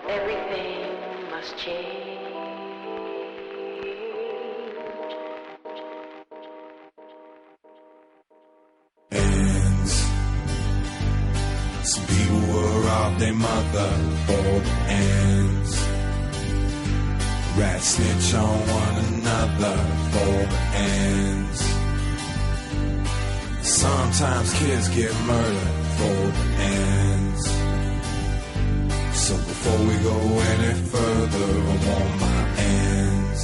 Everything must change. Ends. Some people will rob their mother for the ends. Rats snitch on one another for the ends. Sometimes kids get murdered for the ends. So before we go any further, I want my ends.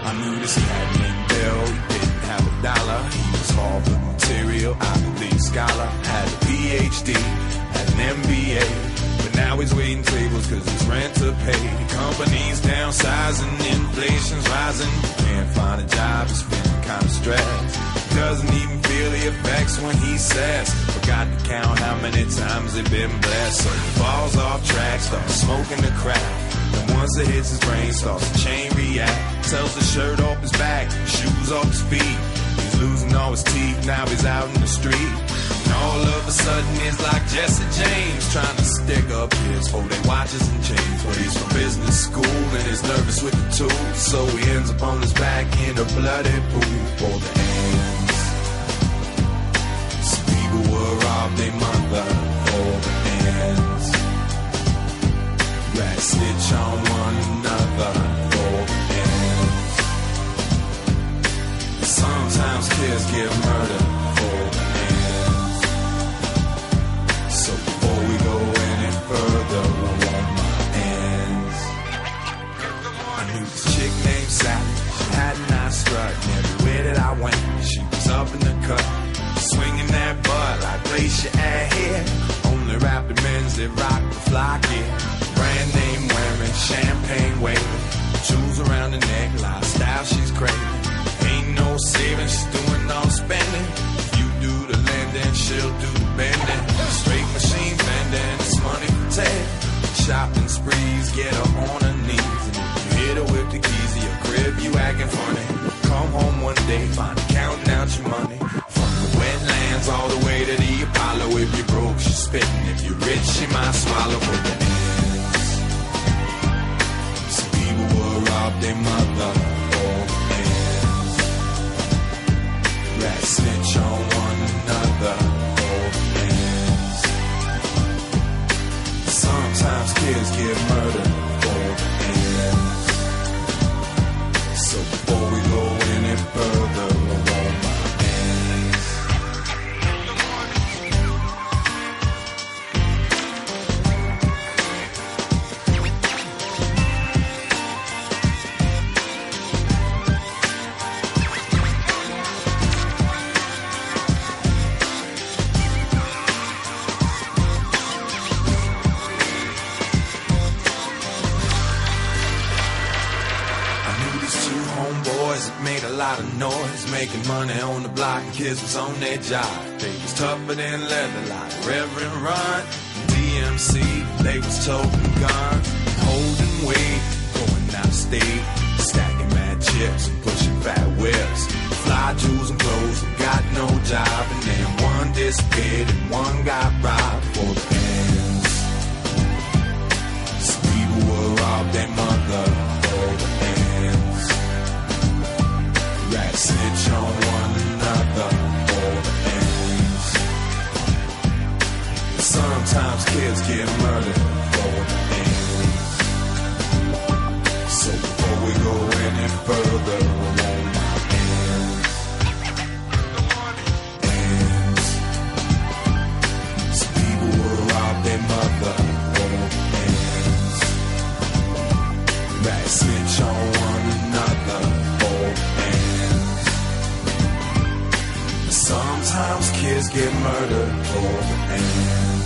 I knew this cat named Bill, he didn't have a dollar. He was Harvard material, Ivy League scholar. Had a PhD, had an MBA. But now he's waiting tables cause his rent to pay. Companies downsizing, inflation's rising. Can't find a job, he's feeling kinda stressed. Doesn't even feel the effects when he says, forgot to count how many times they've been blessed. So he falls off track, starts smoking the crack. And once it hits his brain, starts to chain react. Tells the shirt off his back, shoes off his feet. He's losing all his teeth, now he's out in the street. And all of a sudden it's like Jesse James trying to stick up his for their watches and chains. But he's from business school and he's nervous with the tools. So he ends up on his back in a bloody pool for the ends. Some people will rob their mother for the ends. Rats snitch on one another for the ends. Sometimes kids get murdered for the ends. So before we go any further, I want my ends. I knew this chick named Sally. She had a nice strut, and everywhere that I went, she was up in the cut, swinging that butt like glacier at here. Only rapid men's that rock the fly gear. Brand name wearing, champagne waving, jewels around the neck, lifestyle she's craving. Ain't no saving, she's doing all spending. If you do the lending, she'll do the bending. Straight machine bending, it's money for Ted. Shopping sprees, get her on her knees. And if you hit her with the keys to your crib, you acting funny. Come home one day, find her counting out your money. From the wetlands all the way to the Apollo. If you're broke, she's spitting. If you're rich, she might swallow for the ends. Some people will rob their mother for the ends. Rats snitch on one another for the ends. Sometimes kids get murdered for the ends. So before we go any further, I want my ends. Made a lot of noise, making money on the block, and kids was on their job. They was tougher than leather, like Reverend Run. DMC, they was toting guns, holding weight, going out of state, stacking mad chips and pushing fat whips. Fly jewels and clothes, and got no job, and then one disappeared and one got robbed for the ends. Some people will rob their mother for the ends. Rats snitch on one another for the ends. Sometimes kids get murdered for the ends. So before we go any further, I want my ends. Ends. Some people will rob their mother for the ends. Rats snitch on one another for the ends. Sometimes kids get murdered for the end.